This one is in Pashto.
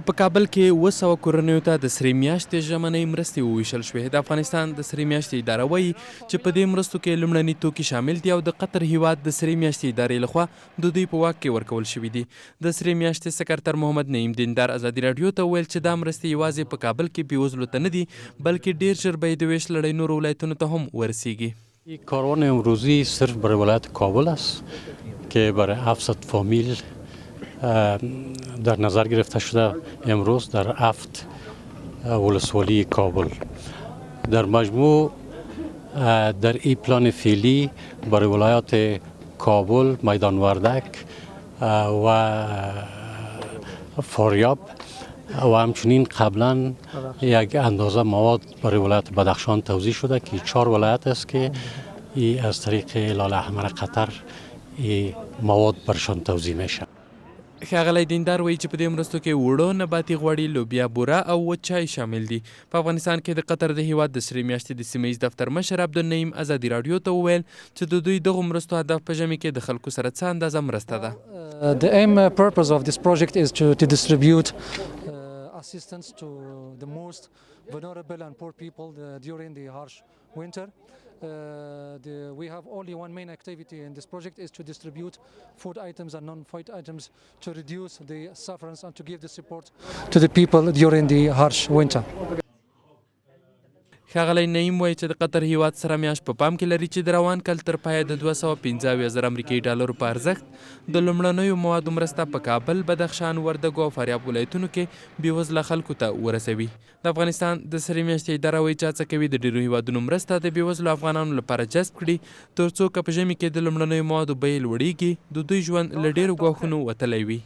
په کابل کې 700 کورنیو ته د سرې میاشتې ژمنۍ مرستې وویشل شوې. د افغانستان د سرې میاشتې اداره وایي چې په دې مرستو کې لومړني توکي شامل دي او د قطر هیواد د سرې میاشتې ادارې لخوا د دوی په واک کې ورکول شوي دي. د سرې میاشتې سکرتر محمد نعیم دیندار ازادي راډیو ته وویل چې دا مرستې یوازې په کابل کې بېوزلو ته نه دي بلکې ډېر ژر به یې د ویش لړۍ نورو ولایتونو ته هم ورسیږي. این کاروان امروزی صرف برای ولایت کابل است که برای 700 فامیل در نظر گرفته شده امروز در 7 ولسوالی کابل. در مجموع در این پلان فعلی برای ولایات کابل، میدان وردک و فاریاب و همچنین قبلا یک اندازه مواد برای ولایت بدخشان توزیع شده که 4 ولایت است که از طریق هلال احمر قطر مواد برشان توزیع میشه. ښاغلی دیندار وایي چې په دې مرستو کې وړو نباتي غوړي، لوبیا، بوره او وچ چای شامل دي. په افغانستان کې د قطر د هیواد د سرې میاشتې د سیمه ییز دفتر مشر عبدالنعیم ازادي راډیو ته وویل چې د دوی دغو مرستو هدف په ژمي کې د خلکو سره څه اندازه مرسته ده. The aim purpose of this project is to distribute assistance to the most vulnerable and poor people during the harsh winter. We have only one main activity in this project is to distribute food items and non-food items to reduce the sufferance and to give the support to the people during the harsh winter. ښاغلی نعیم وایي چې د قطر هیواد سره میاشت په پام کې لري چې د روان کال تر پایه د 215,000 امریکایي ډالرو په ارزښت د لومړنیو موادو مرسته په کابل، بدخشان، وردګو او فاریاب ولایتونو کې بېوزله خلکو ته ورسوي. د افغانستان د سرې میاشتې اداره وایي چې هڅه کوي د ډېرو هیوادونو مرسته د بېوزلو افغانانو لپاره جذب کړي تر څو که په ژمي کې د لومړنیو موادو بیې لوړیږي د دوی ژوند له ډېرو ګواښونو وتلی وي.